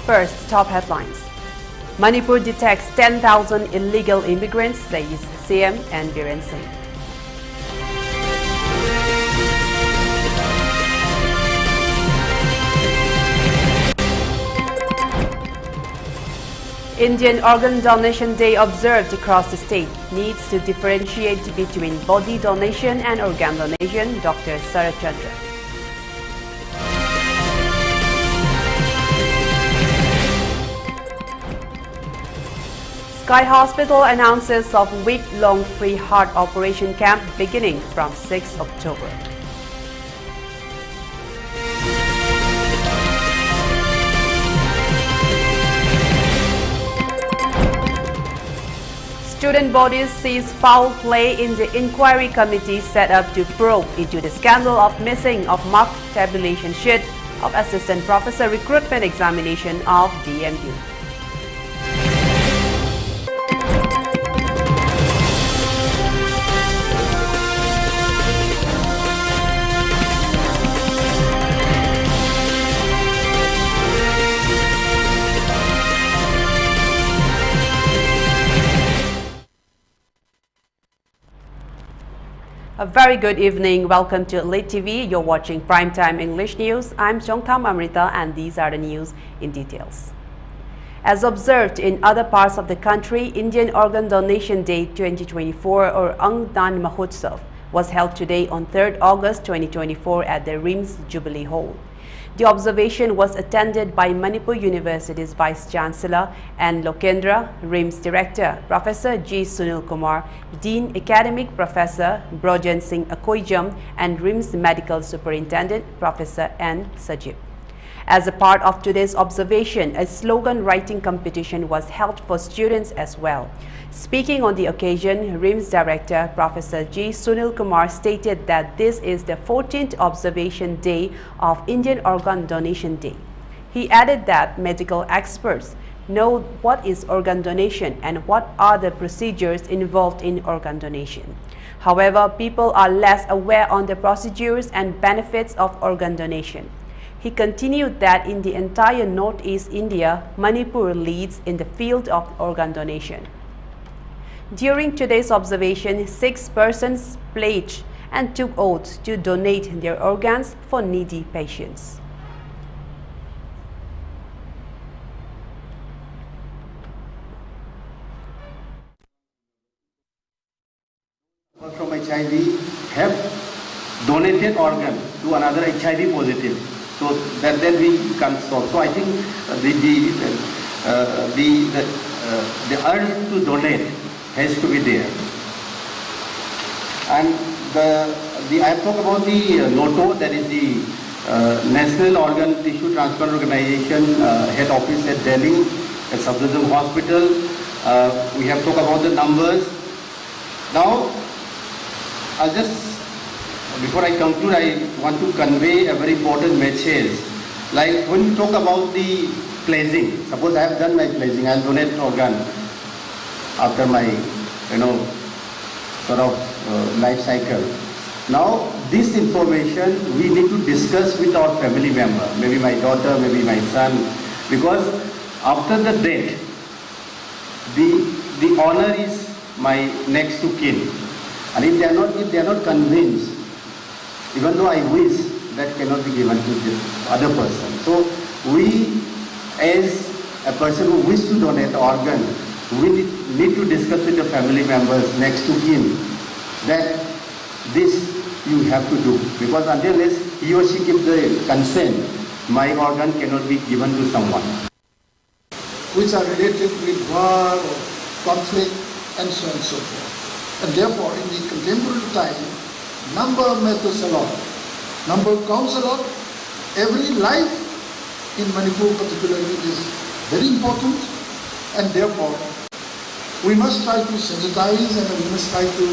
First, top headlines. Manipur detects 10,000 illegal immigrants, says CM and Biren Singh. Indian Organ Donation Day observed across the state needs to differentiate between body donation and organ donation, Dr. Sarat Chandra. Sky Hospital announces of week-long free heart operation camp beginning from 6 October. Student bodies sees foul play in the inquiry committee set up to probe into the scandal of missing of mock tabulation sheet of assistant professor recruitment examination of DMU. A very good evening. Welcome to ELITETV. You're watching Primetime English News. I'm Chongtham, Amrita, and these are the news in details. As observed in other parts of the country, Indian Organ Donation Day 2024 or Angdan Mahotsav was held today on 3rd August 2024 at the RIMS Jubilee Hall. The observation was attended by Manipur University's Vice Chancellor and Lokendra, RIMS Director, Professor G. Sunil Kumar, Dean Academic Professor Brojan Singh Akoijam, and RIMS Medical Superintendent, Professor N. Sajib. As a part of today's observation, a slogan writing competition was held for students as well. Speaking on the occasion, RIMS Director Professor G. Sunil Kumar stated that this is the 14th observation day of Indian Organ Donation Day. He added that medical experts know what is organ donation and what are the procedures involved in organ donation. However, people are less aware on the procedures and benefits of organ donation. He continued that in the entire Northeast India, Manipur leads in the field of organ donation. During today's observation, 6 persons pledged and took oaths to donate their organs for needy patients. From HIV have donated organ to another HIV positive, so that then we can solve. So I think the urge to donate has to be there. And I talk about the NOTO, that is the National Organ Tissue Transplant Organization head office at Delhi, at Safdarjung Hospital. We have talked about the numbers. Now, I'll just, before I conclude, I want to convey a very important message. Like when you talk about the pledging, suppose I have done my pledging, I'll donate organ after my, sort of life cycle. Now, this information we need to discuss with our family member, maybe my daughter, maybe my son, because after the death, the honor is my next to kin. And if they are not convinced, even though I wish, that cannot be given to the other person. So we, as a person who wishes to donate organ, we need to discuss with the family members next to him that this you have to do, because until he or she gives the consent, my organ cannot be given to someone. Which are related with war or conflict and so on and so forth. And therefore, in the contemporary time, number matters a lot. Number counts a lot. Every life in Manipur particularly is very important, and therefore we must try to sensitize and we must try to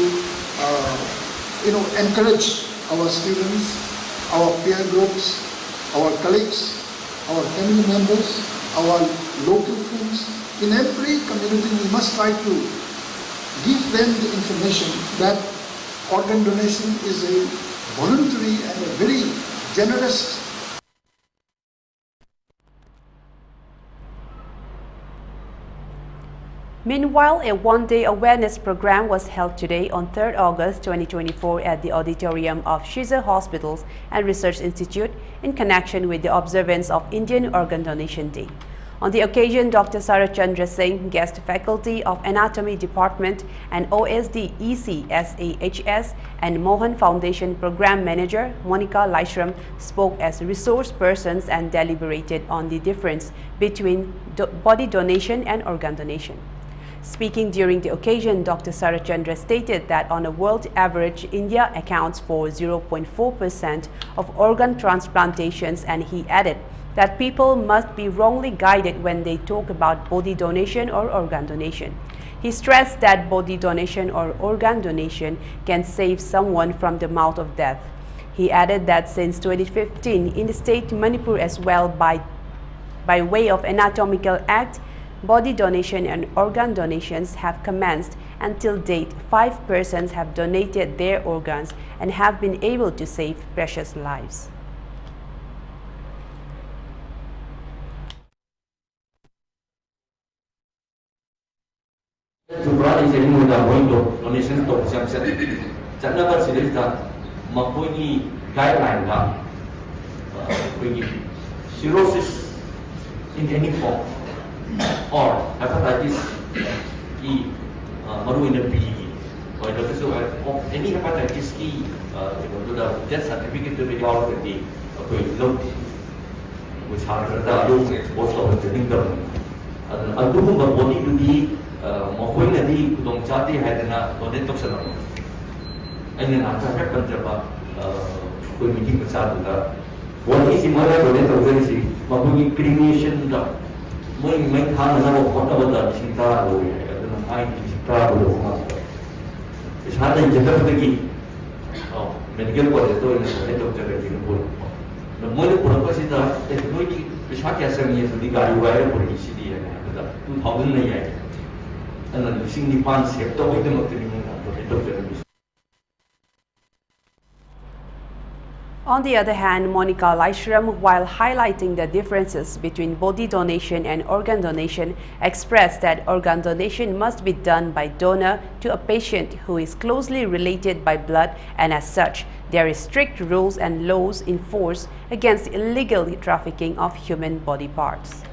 encourage our students, our peer groups, our colleagues, our family members, our local friends. In every community we must try to give them the information that organ donation is a voluntary and a very generous. Meanwhile, a one-day awareness program was held today on 3rd August 2024 at the auditorium of Shiza Hospitals and Research Institute in connection with the observance of Indian Organ Donation Day. On the occasion, Dr. Sarat Chandra Singh, guest faculty of Anatomy Department and OSD ECSAHS and Mohan Foundation Program Manager Monica Lyshram spoke as resource persons and deliberated on the difference between body donation and organ donation. Speaking during the occasion, Dr. Sarat Chandra stated that on a world average, India accounts for 0.4% of organ transplantations, and he added that people must be wrongly guided when they talk about body donation or organ donation. He stressed that body donation or organ donation can save someone from the mouth of death. He added that since 2015, in the state Manipur as well, by way of anatomical act, body donation and organ donations have commenced. Until date, 5 persons have donated their organs and have been able to save precious lives. Jumlah ini mudah untuk donation untuk siapa-siapa. Jangan bersedih dah. Maknanya guideline dah. Bagi cirrhosis in any form or hepatitis E, maru in the B, or any hepatitis E, itu dah death certificate itu dijual di apa itu, which harus ada lu expose orang jadi dong. Aduh pun berbodi tu di mahuin nanti kudong cati hai dena donate tok sana. Ini nak cakap penjaba kau meeting besar tu dah. Wani si mana donate tok jadi si mahuin cremation dah. Main thang na wo kota benda cinta lo ya. Aduna ai cinta lo mas. Isada yang jaga pergi. Medical college tu ini donate tok jadi Bishnupur. Namun pura pasti dah teknologi besar kiasa ni tu di gari wire pun isi dia. 2000 नहीं है On the other hand, Monica Lyshram, while highlighting the differences between body donation and organ donation, expressed that organ donation must be done by donor to a patient who is closely related by blood, and as such, there is strict rules and laws in force against illegal trafficking of human body parts.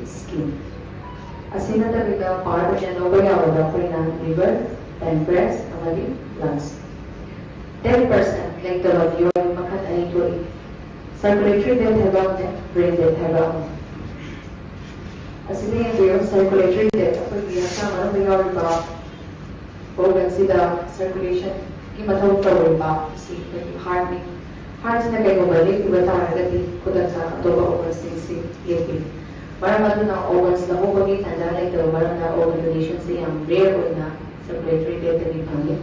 Skin. Asina talaga part siya no ba yaw da liver, then breast, and lungs. 10% like the of your makan ay tuloy. Circulatory death habang brain death habang. Asina yung circulatory death kapag ginasama ng yaw ba organ sila circulation kimatawag ba si heart na kayo balik iba tayo dati kudan sa atoba over 6 years. Parang ano ng organs na kumagin na dahil ito, parang na organ donation siya ang rare o na circulatory death na ipangin.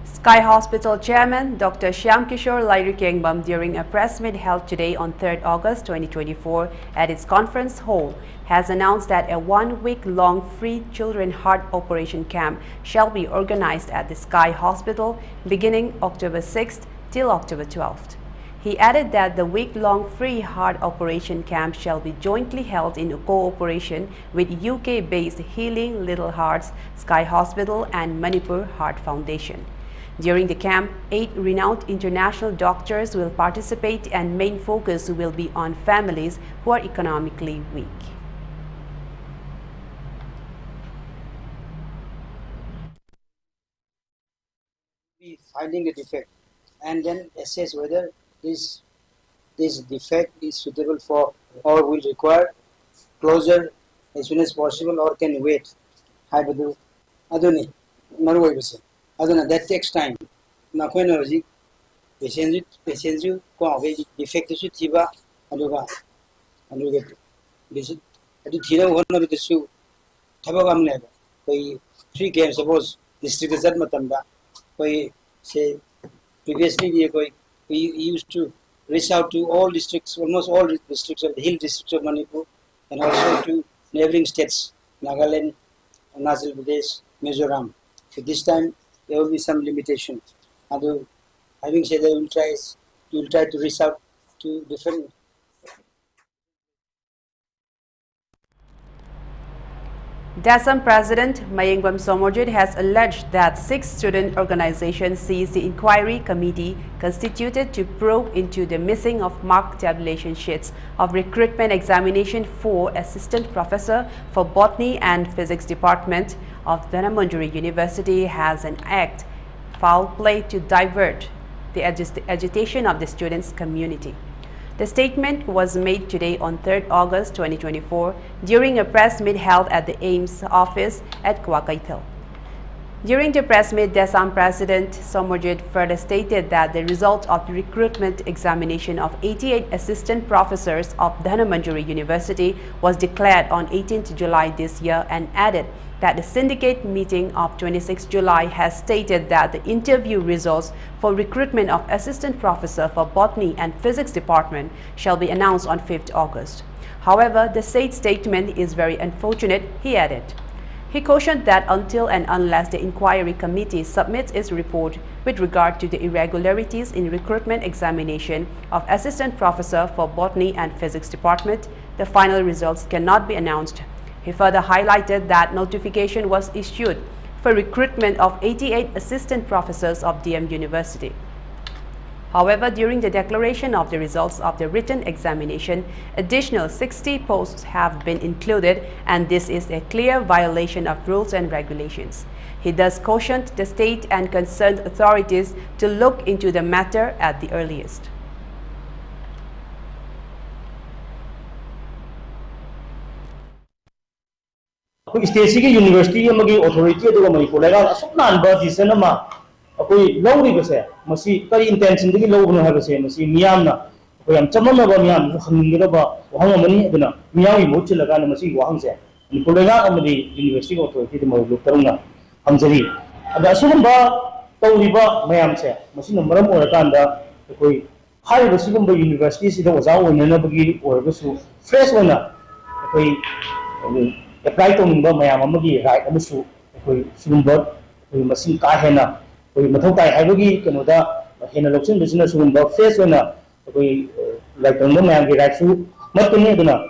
Sky Hospital Chairman Dr. Shyam Kishore Lairikyengbam, during a press meet held today on 3rd August 2024 at its conference hall, has announced that a 1-week-long free children heart operation camp shall be organized at the Sky Hospital beginning October 6th till October 12th. He added that the week-long free heart operation camp shall be jointly held in cooperation with UK-based Healing Little Hearts, Sky Hospital and Manipur Heart Foundation. During the camp, 8 renowned international doctors will participate, and main focus will be on families who are economically weak. We finding a defect and then assess whether this defect is suitable for or will require closure as soon as possible or can wait. That takes time. Patients defect three games suppose district say previously we used to reach out to all districts, almost all districts of the hill districts of Manipur, and also to neighboring states, Nagaland, Arunachal Pradesh, Mizoram. So this time there will be some limitation. Although, having said that, we will try to reach out to different. DASAM President Mayingwam Somojit has alleged that 6 student organizations seized the inquiry committee constituted to probe into the missing of mark tabulation sheets of recruitment examination for Assistant Professor for Botany and Physics Department of Dhanamanduri University has an act foul play to divert the agitation of the students' community. The statement was made today on 3rd August 2024 during a press meet held at the AIMS office at Kwakaital. During the press meet, DASAM President Somojit further stated that the result of the recruitment examination of 88 assistant professors of Dhanamanduri University was declared on 18th July this year and added that the syndicate meeting of 26 July has stated that the interview results for recruitment of Assistant Professor for Botany and Physics Department shall be announced on 5th August. However, the said statement is very unfortunate, he added. He cautioned that until and unless the inquiry committee submits its report with regard to the irregularities in recruitment examination of Assistant Professor for Botany and Physics Department, the final results cannot be announced. He further highlighted that notification was issued for recruitment of 88 assistant professors of DM University. However, during the declaration of the results of the written examination, additional 60 posts have been included, and this is a clear violation of rules and regulations. He thus cautioned the state and concerned authorities to look into the matter at the earliest. State University authority of Manipur decision low intention to low no have a same as Miana. We am Chamama Miam, Hangamani, Miami Muchilagana Masi Wangse, and Pulega of the University authority of Lutaruna, Hamzari. And the Sumba, Toliba, Mayamse, Masina Maram or Tanda, the high the Sumba universities, it was our Nanabagi or Visu, fresh one. Apply to Mayamagi, right? Amusu, Sumba, we must see Kahena, we Matokai Habugi, Kanoda, Henaloxin business room, but face when we like the Mayami right through Matunaduna,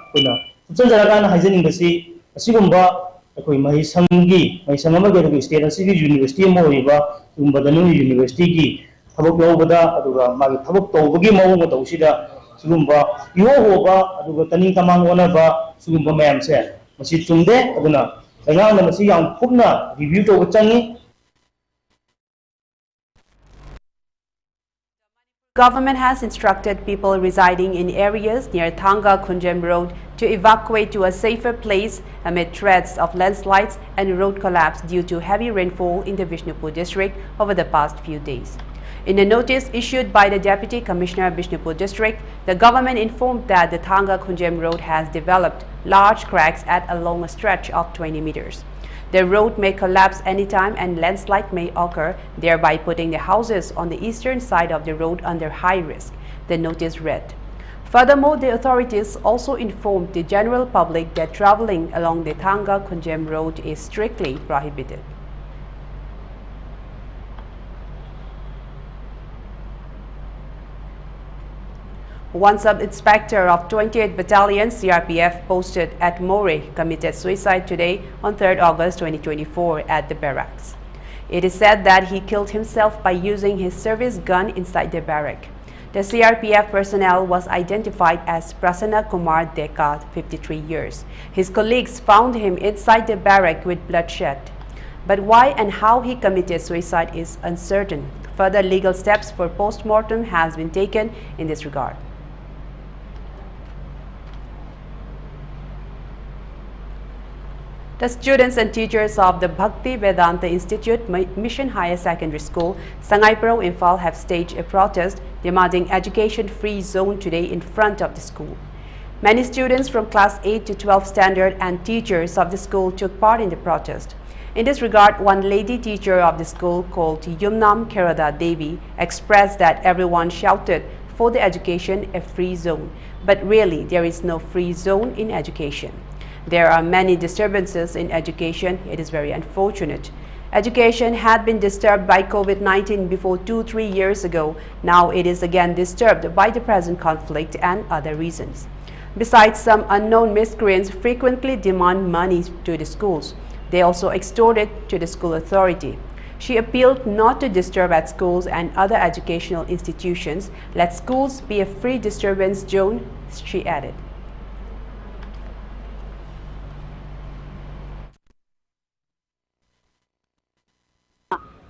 Suzaragan has in the sea, a Sigumba, my Sangi, my Sanamaga State and City University, Moriba, Umbadanu University, Tabokobada, Aduga, Tabok, Gimo, Toshida, Sumba, Yoba, Aduga Tanin Tamang, Wanaba, Sumba Mayam said. Masi Tunde, Aduna, Ayan Masi Yang Pugna, review to Changi. Government has instructed people residing in areas near Thanga Kunjem Road to evacuate to a safer place amid threats of landslides and road collapse due to heavy rainfall in the Bishnupur district over the past few days. In a notice issued by the Deputy Commissioner of Bishnupur district, the government informed that the Thanga Kunjem Road has developed large cracks at along a stretch of 20 meters. The road may collapse anytime and landslide may occur, thereby putting the houses on the eastern side of the road under high risk, the notice read. Furthermore, the authorities also informed the general public that traveling along the Thanga Kunjem Road is strictly prohibited. One sub-inspector of 28th Battalion CRPF posted at More committed suicide today on 3rd August 2024 at the barracks. It is said that he killed himself by using his service gun inside the barrack. The CRPF personnel was identified as Prasanna Kumar Deka, 53 years. His colleagues found him inside the barrack with bloodshed. But why and how he committed suicide is uncertain. Further legal steps for post-mortem has been taken in this regard. The students and teachers of the Bhakti Vedanta Institute Mission Higher Secondary School, Sangaipro, Imphal have staged a protest demanding education-free zone today in front of the school. Many students from class 8 to 12 standard and teachers of the school took part in the protest. In this regard, one lady teacher of the school called Yumnam Kerada Devi expressed that everyone shouted for the education a free zone. But really, there is no free zone in education. There are many disturbances in education. It is very unfortunate. Education had been disturbed by COVID-19 before 2-3 years ago. Now it is again disturbed by the present conflict and other reasons. Besides, some unknown miscreants frequently demand money to the schools. They also extort it to the school authority. She appealed not to disturb at schools and other educational institutions. Let schools be a free disturbance zone, she added.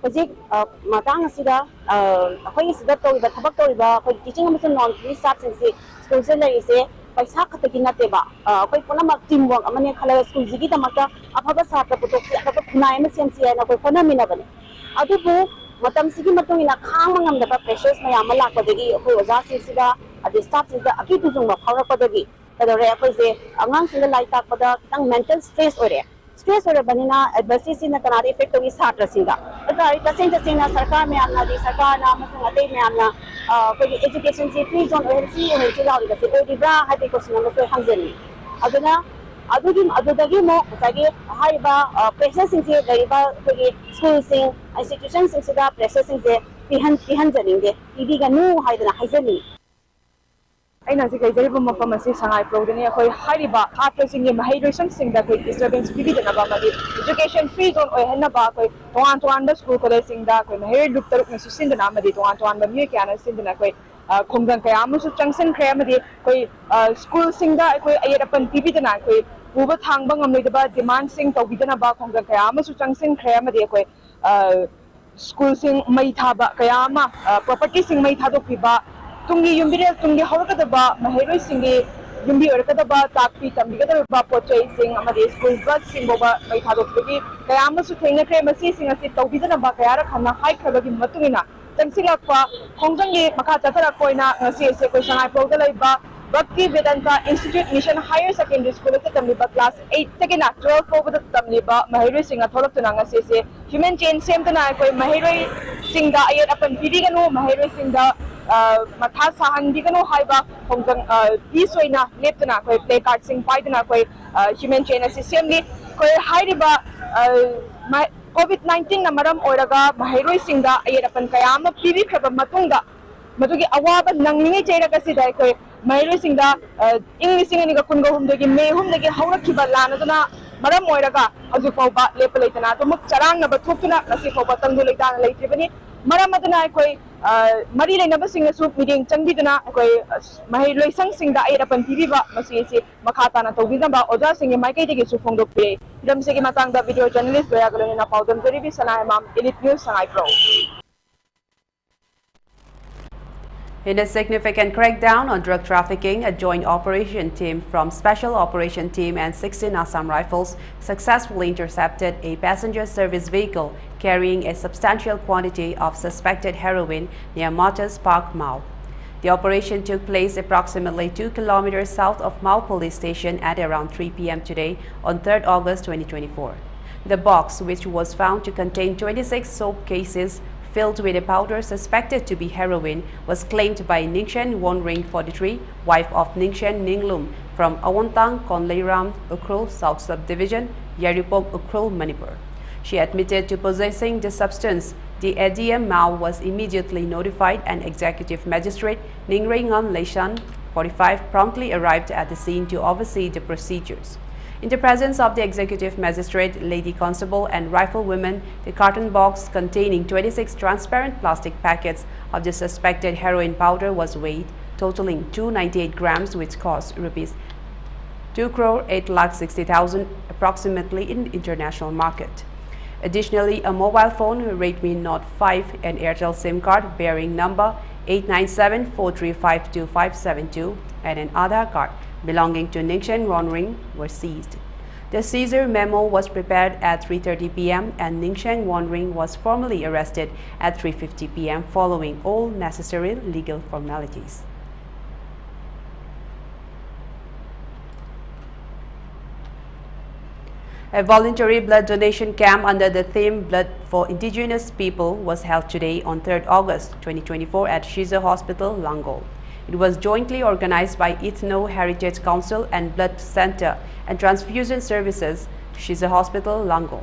Hojik matang asida akhoi sida toriba thabak toriba akhoi teaching amazon non free staff singsi school se lai se paisa khataki nate ba akhoi punamak teamwork amane khala school jigi tamata afaba satra putok afaba khunai ma semsi ana koi phona mina bane adubu matam sigi matung ina khang mangam da pressures mayam lak padagi akhoi oja sida adi staff sida aki tujung ma phawra padagi tadore akhoi se angang singa lai tak pada tang mental stress ore stress or banina adversity na kanari effect of satra singa ata tasing na sarkar me amna di sarkar na masung ate me amna ko education si free zone or si or si lawi ka si odi bra hati ko singa so hangjani aduna adudagi mo sagi hai ba pressure sing si dari ba ko school sing institution sing sida pressure sing se pihan jani de ibi ga nu hai dana haijani aina si kaisari bum mapam asi sangai program khoi hariba khatra sing mahai roisam sing da khoi disturbance bibi dana ba madi education free zone oi henna ba khoi toan da school college sing da khoi mahai duk taruk na sin dana madi toan ba mi kya na sin dana khoi khonggang kaya amusu changsen khre madi khoi school sing da khoi ayerapan bibi dana khoi uba thang bang amloi da ba demand sing tobi dana ba khonggang kaya amusu changsen khre madi khoi school sing mai tha ba kaya ma property sing mai tha do piba tungi yumbirel tungi hawakadaba maheroi singi yumbi orakadaba takpi tambikadaba pochai sing amadi school bus sing boba mai thadokgi kaya amasu thengna kre masi sing asi tawbidana ba kaya ra khana hai khabagi matungina tangsilakpa khongjangi makha chathara koina ngasi se koi sangai pawda laiba Bhakti Vedanta Institute Mission Higher Secondary School at Tamliba Class 8 Second 12 over the Tamliba Mahiroi Singha Tholok Tunanga se human chain same tana koi Mahiroi Singha ayat apan pidikanu Mahiroi Singha matha sahan dikanu haiba khongtang pisoina leptana koi play card sing paidana koi human chain assembly koi hairiba COVID-19 na maram oraga Mahiroi Singha ayat apan kayama pibi khaba matungda matugi awaba nangningi chairaga sidai koi Mahiroi Singha English and Manipuri May home the Haukiba Lanadana Madam Moiraga Azufoba Lepalaitana to Muk Charanga but Tukuna Nasifoba Tangulita Lativani Maramadana koi Marila never sing a soup meeting Changidana koi Mahiroi Sing the Airapan Tiviva Masisi Makatana Togizamba Oda singing my Katie Sufungo Pay Ramsiki Matanga video journalist Reagalina Powdam Veribi Sanayam Elite News Sanai Pro. In a significant crackdown on drug trafficking, a joint operation team from Special Operation Team and 16 Assam Rifles successfully intercepted a passenger service vehicle carrying a substantial quantity of suspected heroin near Martyrs Park, Mau. The operation took place approximately 2 kilometers south of Mau Police Station at around 3 p.m. today on 3rd August 2024. The box, which was found to contain 26 soap cases, filled with a powder suspected to be heroin, was claimed by Ningshen Wonring 43, wife of Ningshen Ninglum from Awontang, Konleiram, Ukrul South Subdivision, Yarupok, Ukrul, Manipur. She admitted to possessing the substance. The ADM Mao was immediately notified and Executive Magistrate Ningringan Leishan 45 promptly arrived at the scene to oversee the procedures. In the presence of the Executive Magistrate, Lady Constable and Riflewomen, the carton box containing 26 transparent plastic packets of the suspected heroin powder was weighed, totaling 298 grams, which cost Rs 2,860,000 approximately in international market. Additionally, a mobile phone, Redmi Note 5, and Airtel SIM card bearing number 897-435-2572 and an Aadhaar card belonging to Ningshen Wonring were seized. The seizure memo was prepared at 3:30 p.m. and Ningshen Wonring was formally arrested at 3:50 p.m. following all necessary legal formalities. A voluntary blood donation camp under the theme Blood for Indigenous People was held today on 3rd August 2024 at Shiza Hospital, Langol. It was jointly organized by Ethno Heritage Council and Blood Center and Transfusion Services, Shiza Hospital, Langol.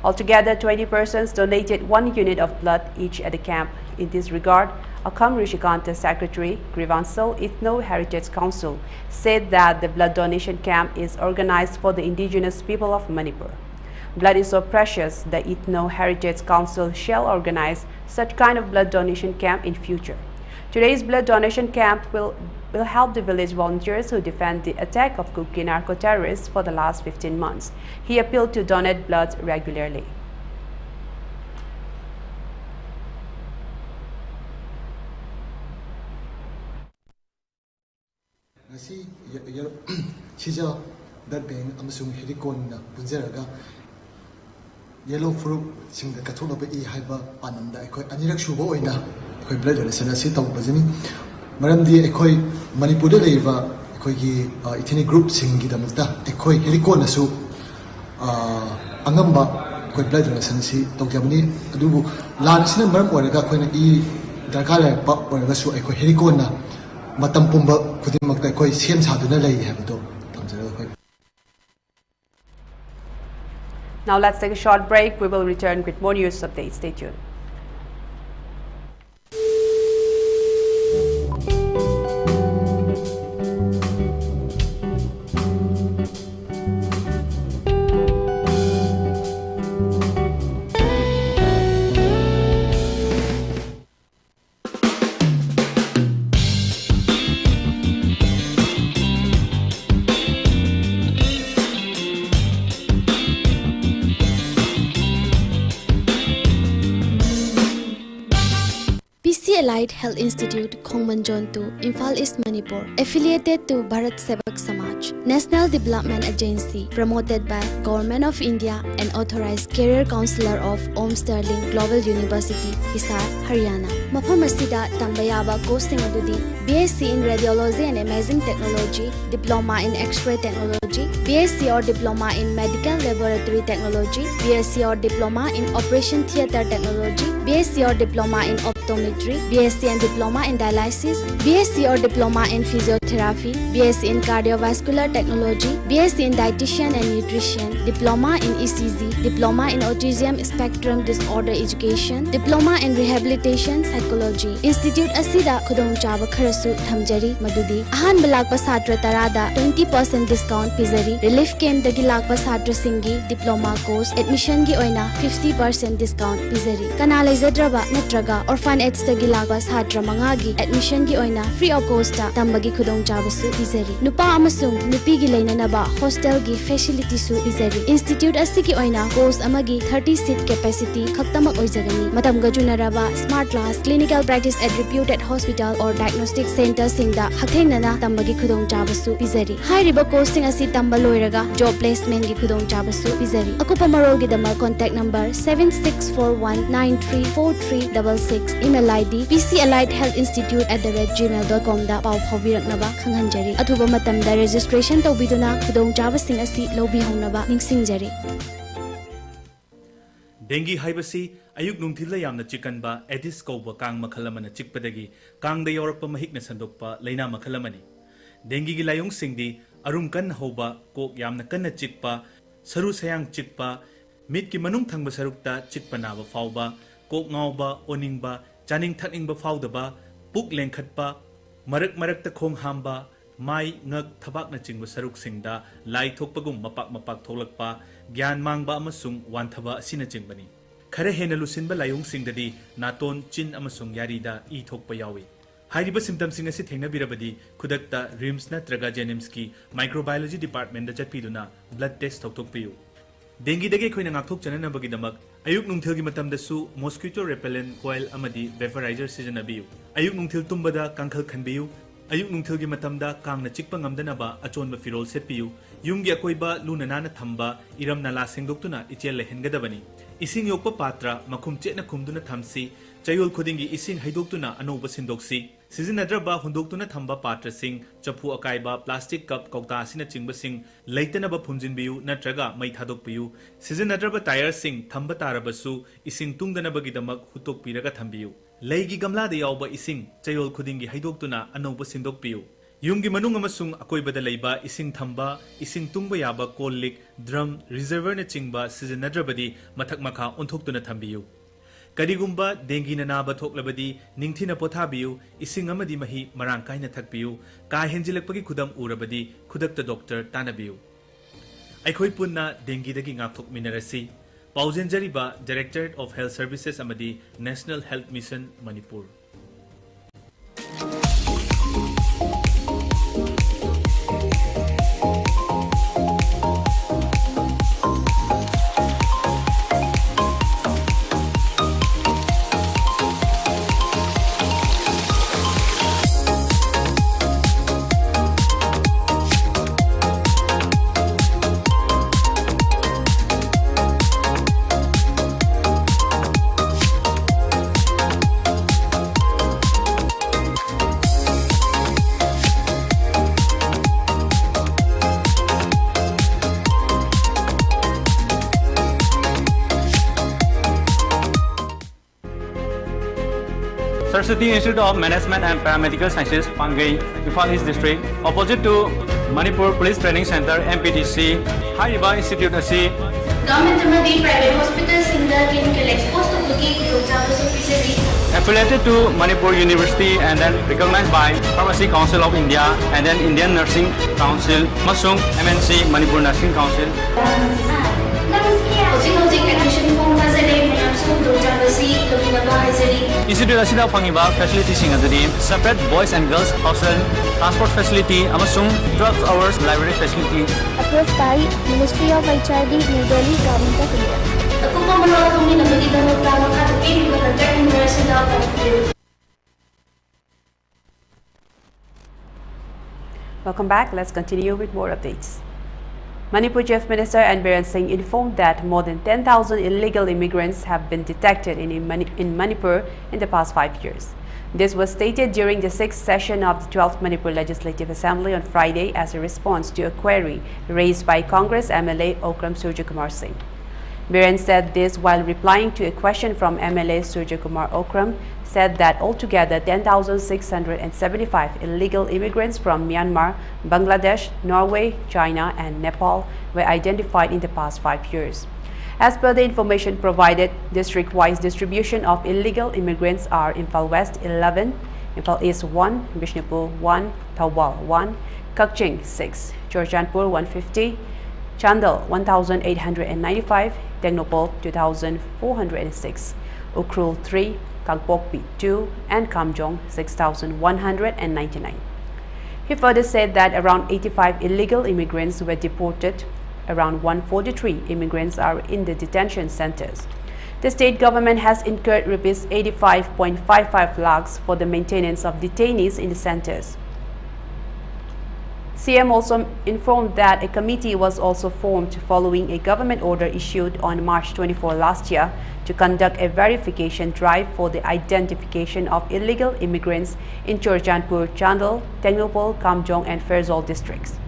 Altogether, 20 persons donated 1 unit of blood each at the camp. In this regard, Akam Rishikanta Secretary, Grivansal Ethno Heritage Council, said that the blood donation camp is organized for the indigenous people of Manipur. Blood is so precious that Ethno Heritage Council shall organize such kind of blood donation camp in future. Today's blood donation camp will help the village volunteers who defend the attack of Kuki narco-terrorists for the last 15 months. He appealed to donate blood regularly. Shiza blood bank amasung helicon na punjaraga yellow fruit sing the kathola ba I haiba panamda ekoi anirak shubo oina ekoi blood donation asi tawbajani maramdi ekoi Manipur da leiba ekoi gi ethnic group sing gi damta ekoi helicon asu angamba ekoi blood donation si tawjabani adubu lan sina maram oraga koina I darkala pa oraga su ekoi helicon na matam pumba khudimmakta ekoi sem saduna lei habdo. Now let's take a short break. We will return with more news updates. Stay tuned. Allied Health Institute, Khongmanjon 2, Imphal East, Manipur, affiliated to Bharat Sevak Samaj, National Development Agency, promoted by Government of India and authorized Career Counselor of Om Sterling Global University, Hisar, Haryana. Mafam asida tambayaba courses adudi BSc in Radiology and Imaging Technology, Diploma in X-ray Technology, BSc or Diploma in Medical Laboratory Technology, BSc or Diploma in Operation Theatre Technology, BSc or Diploma in Optometry, BSc and Diploma in Dialysis, BSc or Diploma in Physiotherapy, BSc in Cardiovascular Technology, BSc in Dietitian and Nutrition, Diploma in ECG, Diploma in Autism Spectrum Disorder Education, Diploma in Rehabilitation Psychology. Institute asida khudong chaba kharasu thamjari madudi ahan balakpa satra tarada 20% discount pizari relief camp dagi lakpa satra singi diploma course admission gi oina 50% discount pizari kanalai zadraba natraga orphanage dagi lakpa satra mangagi admission gi oina free of cost ta tambagi khudong chaba su pizari nupa amasung nupi gi leinanaba hostel gi facility su pizari institute asigi oina course amagi 30 seat capacity khaktamak oijagani matam gajunaraba smart class clinical practice at reputed hospital or diagnostic center singda hakhenana tambagi khudong chabasu pizari hairiba course asi tamba loiraga job placement gi khudong chabasu pizari akupa marol gi dama contact number 7641934366 email id pcalliedhealthinstitute@gmail.com da pau phawiraknaba khanghanjari athuba matamda registration tawbiduna khudong chabasing asi lobi honaba ningsingjari. Dengue haibasi ayuk nungthila yamna chikanba Aedes kauba kang makhalamana chikpadagi kangda yorakpa mahikna sandokpa laina makhalamani. Dengue gi layong singdi arum kan hoba kok yamna kanna chikpa saru sayang chikpa mit ki manung thangba sarukta chikpa naba fauba kok ngauba oningba chaning thakningba faudaba puk lengkhatpa marak marakta khong hamba mai ngak thabakna chingba saruk singda lai thokpagum mapak tholakpa gyan mangba amasung wanthaba asina chingbani khare hena lusinba layong singdadi naton chin amasung yarida I thokpa yawi hairiba symptom sing asi thengna birabadi khudakta rims na traga jenims ki microbiology department da chatpiduna blood test thokpiu dengue dage khoina ngakthok chanana bagidamak ayuk nungthil gi matamda su mosquito repellent coil amadi vaporizer seasonabio ayuk nungthil tumbada kangkhal khanbiu ayuk nungthil gi matamda kangna chikpa ngamdanaba achonba firol setpiu yumgi akoiba luna nana thamba iram nala sengdoktuna ichel lehengadabani ising yokpa patra makhum chena khumduna thamsi chayol khodingi ising haidoktuna anoba sindoksi Sizinnadraba hundoktuna thamba patrasing, chapu akaiba, plastic cup, kauta asina chingbasing, leitanaba phumjinbiu, natraga mai thadokpiu, Sizinnadraba tire sing, thamba tarabasu, ising tungdanabagidamak hutokpiraga thambiu. Leigi gamla de yauba ising, chayol khudingi haidoktuna anoba sindokpiu. Yumgi manung amasung akoibada leiba ising thamba, ising tungba yaba kollik, drum, reservoir na chingba sizinnadrabadi mathak makha onthoktuna thambiu. Karigumba dengue na naba thoklabadi ningthina pothabiu ising amadi mahi marang kaina thakpiu ka henjilakpagi khudam urabadi khudakta doctor tanabiu aikhoi punna dengue dagi ngakthok minarasi paujenjariba Directorate of Health Services amadi National Health Mission Manipur. Saraswati Institute of Management and Paramedical Sciences, Pangai, Imphal East District, opposite to Manipur Police Training Center, MPTC, Hariba Institute AC. Government private hospitals in the clinical exposed to cooking affiliated to Manipur University and then recognized by Pharmacy Council of India and then Indian Nursing Council, Masung, MNC, Manipur Nursing Council. Institute asida pangiba facility singadari separate boys and girls hostel, transport facility, amasung 12 hours library facility. Approved by Ministry of HRD, New Delhi, Government of India. Welcome back. Let's continue with more updates. Manipur Chief Minister Biren Singh informed that more than 10,000 illegal immigrants have been detected in Manipur in the past 5 years. This was stated during the 6th session of the 12th Manipur Legislative Assembly on Friday as a response to a query raised by Congress MLA Okram Surjakumar Singh. Biren said this while replying to a question from MLA Surjakumar Okram, said that altogether 10,675 illegal immigrants from Myanmar, Bangladesh, Norway, China and Nepal were identified in the past 5 years. As per the information provided, district-wise distribution of illegal immigrants are Imphal West 11, Imphal East 1, Bishnupur 1, Thawbal 1, Kakching 6, Chongtham 150, Chandal 1,895, Tengnopal 2,406, Ukhrul 3, Kangpokpi 2 and Kamjong 6,199. He further said that around 85 illegal immigrants were deported. Around 143 immigrants are in the detention centers. The state government has incurred rupees 85.55 lakhs for the maintenance of detainees in the centers. CM also informed that a committee was also formed following a government order issued on March 24 last year to conduct a verification drive for the identification of illegal immigrants in Churchandpur, Chandal, Tengnopal, Kamjong and Ferozpur districts.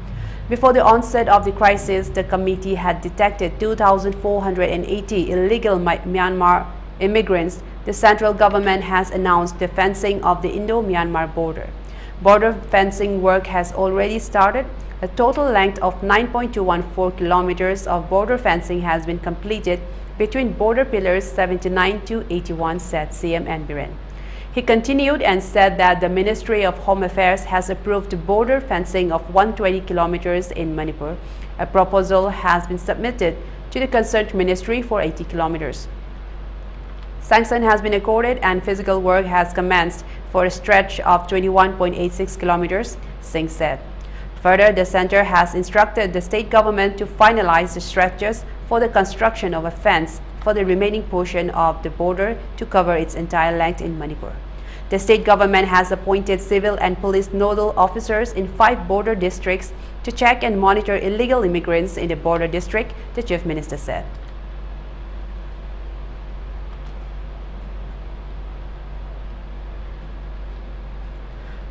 Before the onset of the crisis, the committee had detected 2,480 illegal Myanmar immigrants. The central government has announced the fencing of the Indo-Myanmar border. Border fencing work has already started. A total length of 9.214 kilometers of border fencing has been completed between border pillars 79 to 81, said CM Biren. He continued and said that the Ministry of Home Affairs has approved border fencing of 120 kilometers in Manipur. A proposal has been submitted to the concerned ministry for 80 kilometers. Sanction has been accorded and physical work has commenced for a stretch of 21.86 kilometers, Singh said. Further, the center has instructed the state government to finalize the stretches for the construction of a fence for the remaining portion of the border to cover its entire length in Manipur. The state government has appointed civil and police nodal officers in 5 border districts to check and monitor illegal immigrants in the border district, the Chief Minister said.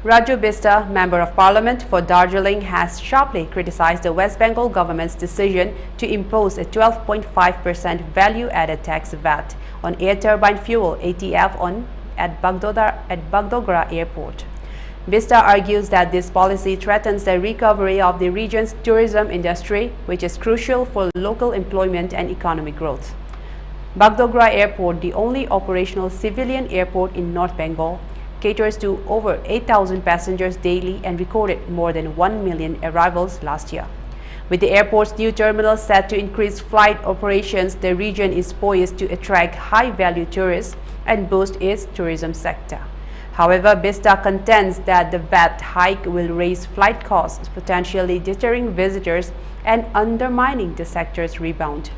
Raju Bista, Member of Parliament for Darjeeling, has sharply criticized the West Bengal government's decision to impose a 12.5% value-added tax VAT on air turbine fuel (ATF) at Bagdogra Airport. Bista argues that this policy threatens the recovery of the region's tourism industry, which is crucial for local employment and economic growth. Bagdogra Airport, the only operational civilian airport in North Bengal, caters to over 8,000 passengers daily and recorded more than 1 million arrivals last year. With the airport's new terminal set to increase flight operations, the region is poised to attract high-value tourists and boost its tourism sector. However, Bista contends that the VAT hike will raise flight costs, potentially deterring visitors and undermining the sector's rebound.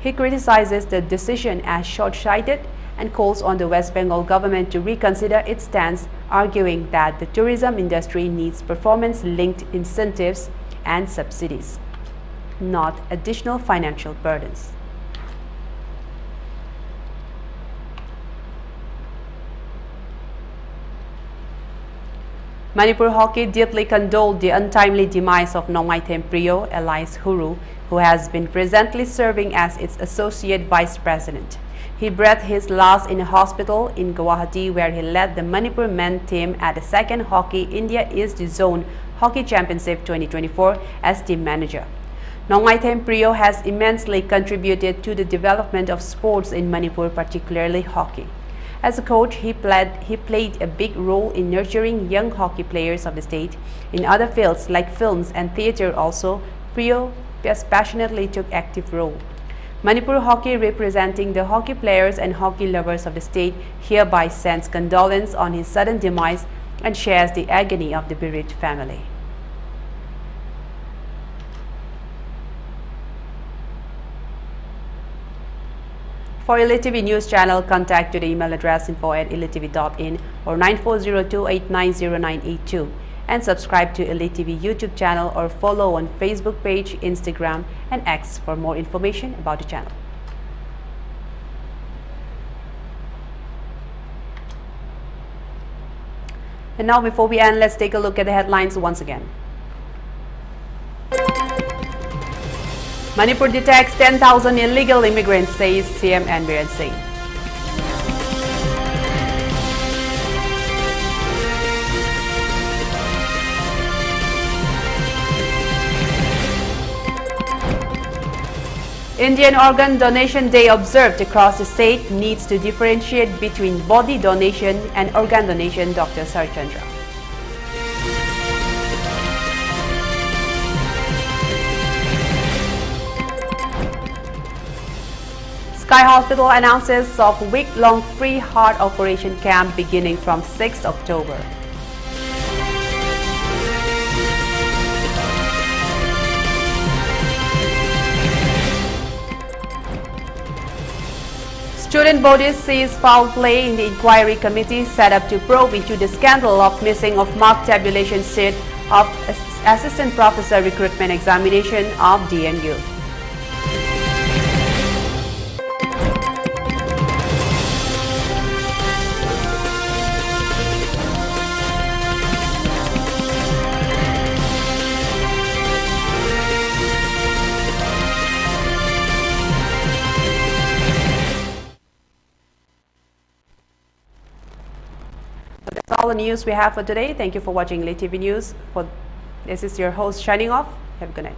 He criticizes the decision as short-sighted and calls on the West Bengal government to reconsider its stance, arguing that the tourism industry needs performance-linked incentives and subsidies, not additional financial burdens. Manipur Hockey deeply condoled the untimely demise of Nongmaithem Priyo Elias Huru, who has been presently serving as its Associate Vice President. He breathed his last in a hospital in Guwahati, where he led the Manipur men team at the second Hockey India East Zone Hockey Championship 2024 as team manager. Nongmaithem Priyo has immensely contributed to the development of sports in Manipur, particularly hockey. As a coach, he played a big role in nurturing young hockey players of the state. In other fields like films and theatre also, Priyo passionately took active role. Manipur Hockey, representing the hockey players and hockey lovers of the state, hereby sends condolence on his sudden demise and shares the agony of the bereaved family. For ELITETV News Channel, contact to the email address info@elitetv.in or 9402890982 and subscribe to ELITETV YouTube channel or follow on Facebook page, Instagram and X for more information about the channel. And now, before we end, let's take a look at the headlines once again. Manipur detects 10,000 illegal immigrants, says CM Biren Singh. Indian Organ Donation Day observed across the state needs to differentiate between body donation and organ donation, Dr. Sarchandra. Sky Hospital announces of week-long free heart operation camp beginning from 6 October. Student bodies sees foul play in the inquiry committee set up to probe into the scandal of missing of mark tabulation sheet of Assistant Professor Recruitment Examination of DNU. That's all the news we have for today. Thank you for watching ELITETV News. This is your host signing off. Have a good night.